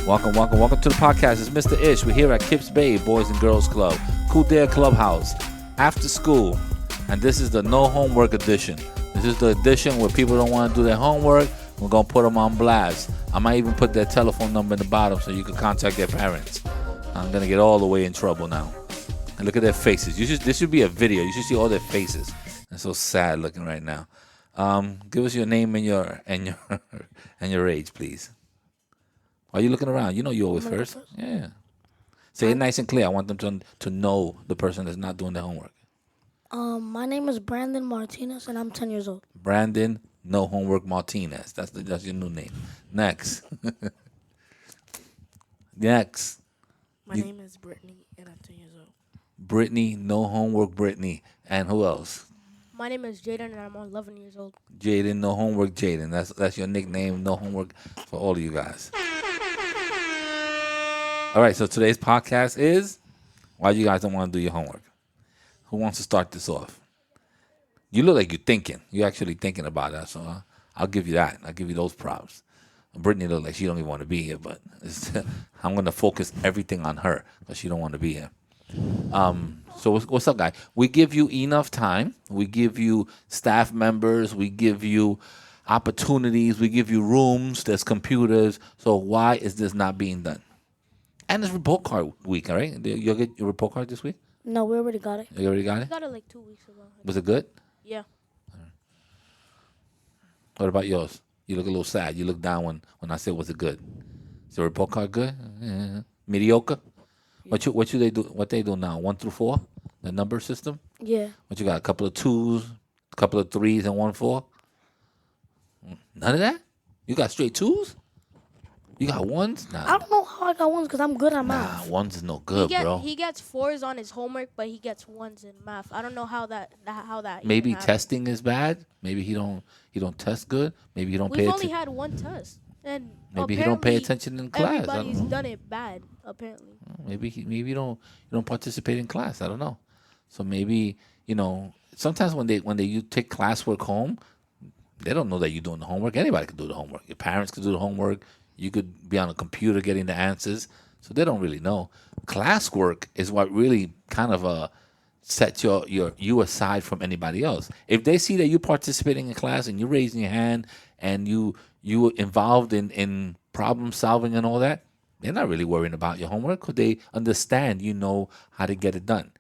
Welcome to the podcast. It's Mr. Ish. We're here at Kips Bay Boys and Girls Club, Cool Dare Clubhouse, after school. And this is the no homework edition. This is the edition where people don't want to do their homework. We're going to put them on blast. I might even put their telephone number in the bottom so you can contact their parents. I'm going to get all the way in trouble now. And look at their faces. This should be a video. You should see all their faces. They're so sad looking right now. Give us your name and your and your age, please. Why are you looking around? You know you always first. Yeah. Say it nice and clear. I want them to know the person that's not doing their homework. My name is Brandon Martinez, and I'm 10 years old. Brandon, no homework Martinez. That's your new name. Next. Next. My name is Brittany, and I'm 10 years old. Brittany, no homework Brittany. And who else? My name is Jaden, and I'm 11 years old. Jaden, no homework Jaden. That's your nickname, no homework for all of you guys. All right, so today's podcast is why you guys don't want to do your homework. Who wants to start this off? You look like you're thinking. You're actually thinking about that, so I'll give you that. I'll give you those props. Brittany looks like she don't even want to be here, but I'm going to focus everything on her because she don't want to be here. So what's up, guys? We give you enough time. We give you staff members. We give you opportunities. We give you rooms. There's computers. So why is this not being done? And it's report card week, all right? You'll get your report card this week? No, we already got it. You already got it? I got it like 2 weeks ago. Was it good? Yeah. What about yours? You look a little sad. You look down when I said, was it good? Is the report card good? Yeah. Mediocre? Yeah. What they do now? 1 through 4? The number system? Yeah. What you got? A couple of 2s, a couple of 3s, and 1 4? None of that? You got straight 2s? You got 1s? Nah. I don't know how I got 1s because I'm good at math. 1s is no good, bro. He gets 4s on his homework, but he gets 1s in math. I don't know how that. Maybe testing is bad. Maybe he don't test good. Maybe he don't pay attention. We've only had 1 test, and maybe he don't pay attention in class. Everybody's done it bad, apparently. Maybe you don't participate in class. I don't know. So maybe sometimes when you take classwork home, they don't know that you're doing the homework. Anybody can do the homework. Your parents can do the homework. You could be on a computer getting the answers. So they don't really know. Classwork is what really kind of sets you aside from anybody else. If they see that you're participating in class and you're raising your hand and you involved in problem solving and all that, they're not really worrying about your homework because they understand you know how to get it done.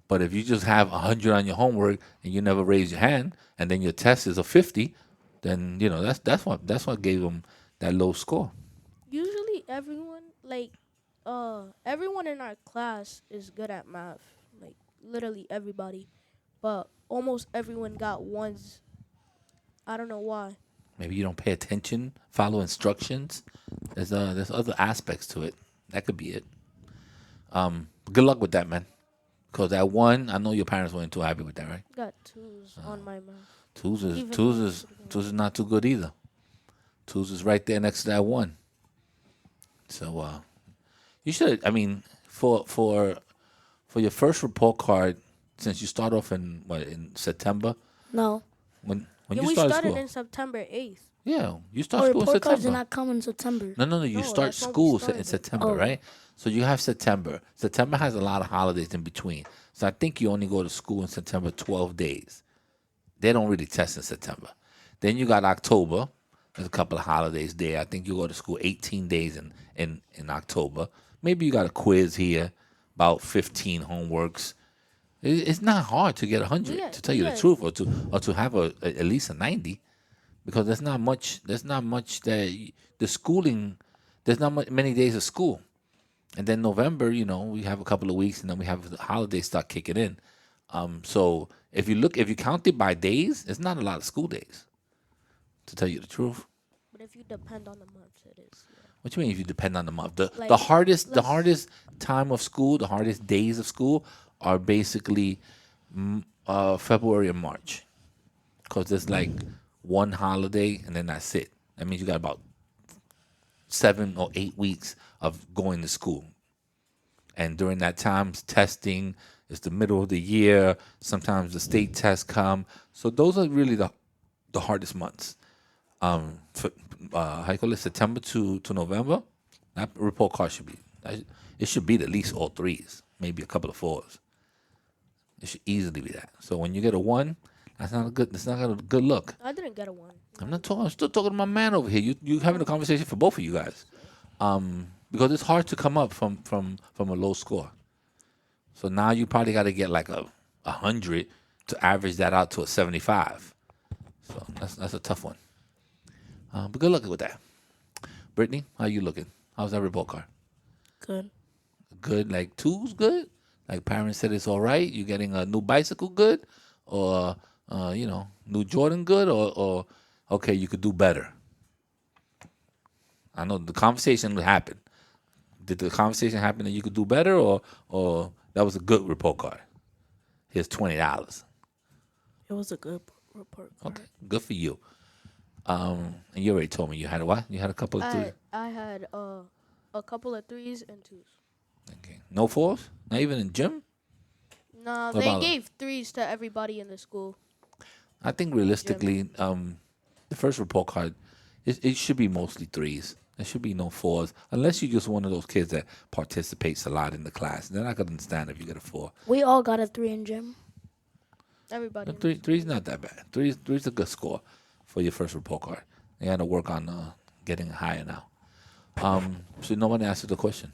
But if you just have 100 on your homework and you never raise your hand and then your test is a 50, then that's what gave them that low score. Usually everyone in our class is good at math. Like literally everybody. But almost everyone got 1s. I don't know why. Maybe you don't pay attention, follow instructions. There's other aspects to it. That could be it. Good luck with that, man. Because that 1, I know your parents weren't too happy with that, right? Got 2s on my math. 2s is not too good either. 2s is right there next to that 1. So you should. I mean, for your first report card, since you start off in September. No. When we you started started school? in September 8th. Yeah, you start school in report cards September. did not come in September. No. You start that's when we school started. in September, right? So you have September. September has a lot of holidays in between. So I think you only go to school in September 12 days. They don't really test in September. Then you got October. There's a couple of holidays there. I think you go to school 18 days in October. Maybe you got a quiz here, about 15 homeworks. It's not hard to get 100, to tell you the truth, or to have at least a 90, because there's not much that the schooling. There's not many days of school, and then November, we have a couple of weeks, and then we have the holidays start kicking in. So if you count it by days, it's not a lot of school days, to tell you the truth. But if you depend on the months, it is. Yeah. What do you mean if you depend on the month? The hardest time of school, the hardest days of school are basically February and March, because there's like one holiday and then that's it. That means you got about 7 or 8 weeks of going to school. And during that time, testing. It's the middle of the year. Sometimes the state tests come. So those are really the hardest months. How you call it? September to November. That report card should be. It should be at least all threes, maybe a couple of fours. It should easily be that. So when you get a one, that's not a good. That's not a good look. I didn't get a 1. I'm not talking. I'm still talking to my man over here. You having a conversation for both of you guys. Because it's hard to come up from a low score. So now you probably got to get like a 100 to average that out to a 75. So that's a tough one. But good luck with that. Brittany, how you looking? How's that report card? Good. Good, like two's good. Like parents said it's all right. You getting a new bicycle good, or new Jordan good, or okay, you could do better. I know the conversation happened. Did the conversation happen that you could do better, or that was a good report card? Here's $20. It was a good report card. Okay, good for you. And you already told me you had a what? You had a couple of threes. I had a couple of 3s and 2s. Okay, no fours, not even in gym. No, What they about gave 3s to everybody in the school. I think realistically, the first report card, it should be mostly threes. There should be no fours, unless you're just one of those kids that participates a lot in the class. Then I could understand if you get a 4. We all got a 3 in gym. Everybody. But three's not that bad. Three's a good score for your first report card. You got to work on getting higher now. So nobody answered the question.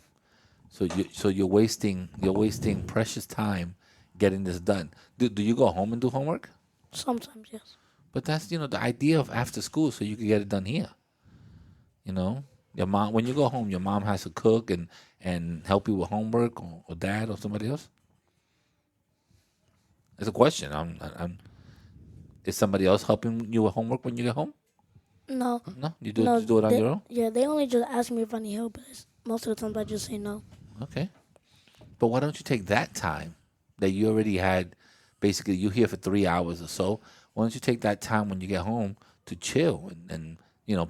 So you're wasting precious time getting this done. Do you go home and do homework? Sometimes, yes. But that's the idea of after school, so you can get it done here. Your mom, when you go home, your mom has to cook and help you with homework, or dad or somebody else. It's a question. Is somebody else helping you with homework when you get home? No. No, you do it on your own. Yeah, they only just ask me if I need help. But most of the times I just say no. Okay, but why don't you take that time that you already had? Basically, you're here for 3 hours or so. Why don't you take that time when you get home to chill and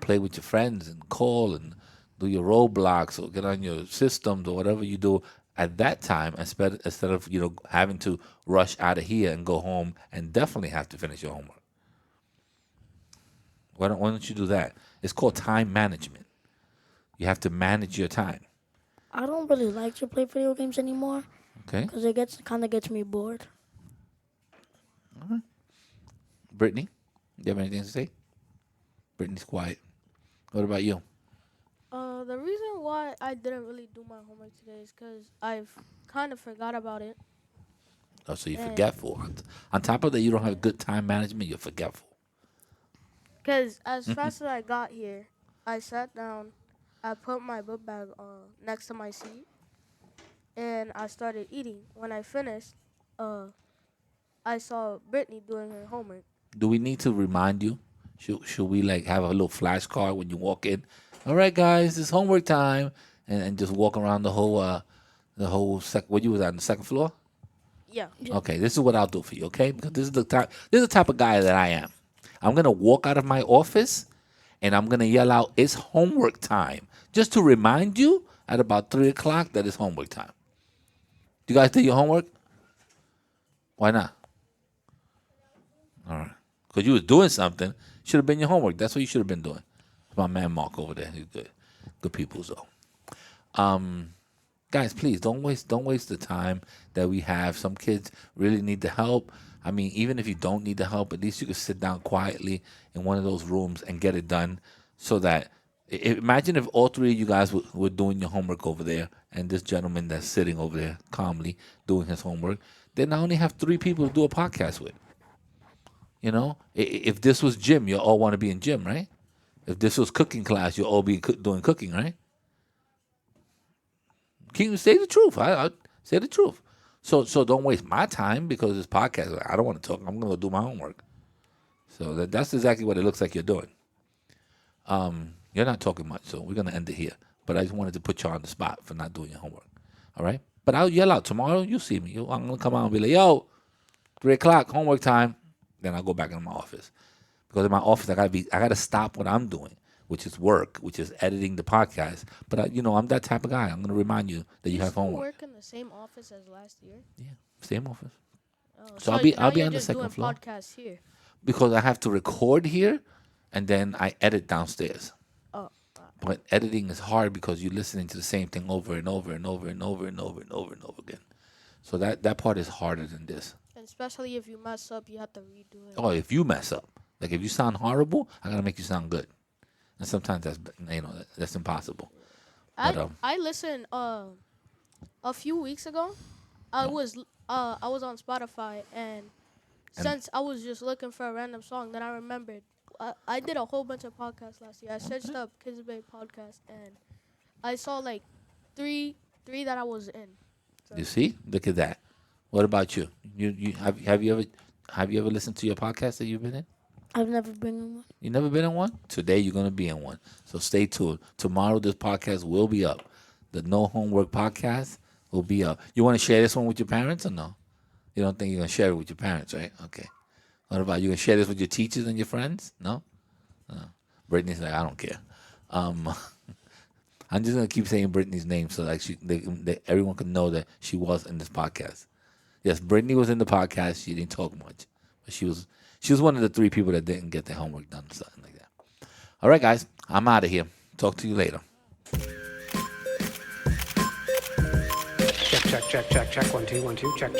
play with your friends and call and do your roadblocks or get on your systems or whatever you do at that time, instead of having to rush out of here and go home and definitely have to finish your homework. Why don't you do that? It's called time management. You have to manage your time. I don't really like to play video games anymore Okay, because it kind of gets me bored. Brittany, do you have anything to say? Brittany's quiet. What about you? The reason why I didn't really do my homework today is because I've kind of forgot about it. Oh, so you're And- forgetful. On top of that, you don't have good time management. You're forgetful. Because as fast as I got here, I sat down, I put my book bag next to my seat, and I started eating. When I finished, I saw Brittany doing her homework. Do we need to remind you? Should we have a little flashcard when you walk in? All right, guys, it's homework time, and just walk around the whole What you was on the second floor? Yeah. Okay, this is what I'll do for you. Okay, because this is the type of guy that I am. I'm gonna walk out of my office, and I'm gonna yell out, "It's homework time," just to remind you at about 3 o'clock that it's homework time. Do you guys do your homework? Why not? All right, because you was doing something. Should have been your homework. That's what you should have been doing. My man Mark over there, he's good people. So, guys, please don't waste the time that we have. Some kids really need the help. I mean, even if you don't need the help, at least you can sit down quietly in one of those rooms and get it done. So that imagine if all three of you guys were doing your homework over there, and this gentleman that's sitting over there calmly doing his homework. Then I only have 3 people to do a podcast with. If this was gym, you all want to be in gym, right? If this was cooking class, you'll all be doing cooking, right? Can you say the truth? I say the truth. So don't waste my time because this podcast. I don't want to talk. I'm going to do my homework. So that's exactly what it looks like you're doing. You're not talking much, so we're going to end it here. But I just wanted to put you on the spot for not doing your homework. All right? But I'll yell out tomorrow. You'll see me. I'm going to come out and be like, yo, 3 o'clock, homework time. Then I'll go back into my office. Because in my office, I gotta stop what I'm doing, which is work, which is editing the podcast. But I'm that type of guy. I'm gonna remind you that you have still homework. work in the same office as last year? Yeah, same office. Oh, So I'll be now you're on the just second doing floor. podcasts here. Because I have to record here, and then I edit downstairs. Oh, But editing is hard because you're listening to the same thing over and over and over and over and over and over and over again. So that part is harder than this. And especially if you mess up, you have to redo it. Oh, if you mess up, like if you sound horrible, I gotta make you sound good. And sometimes that's impossible. But I listened a few weeks ago. I was on Spotify, and since I was just looking for a random song, then I remembered I did a whole bunch of podcasts last year. I searched up Kids Bay podcast, and I saw like three that I was in. So. you see, look at that. What about you? You have you ever listened to your podcast that you've been in? I've never been in one. You never been in one? Today you're gonna be in one. So stay tuned. Tomorrow this podcast will be up. The No Homework podcast will be up. You want to share this one with your parents or no? You don't think you're gonna share it with your parents, right? Okay. What about you gonna share this with your teachers and your friends? No? Brittany's like, I don't care. I'm just gonna keep saying Brittany's name so like everyone can know that she was in this podcast. Yes, Brittany was in the podcast. She didn't talk much, but she was one of the 3 people that didn't get their homework done, something like that. All right, guys, I'm out of here. Talk to you later. Check 1 2 1 2 check.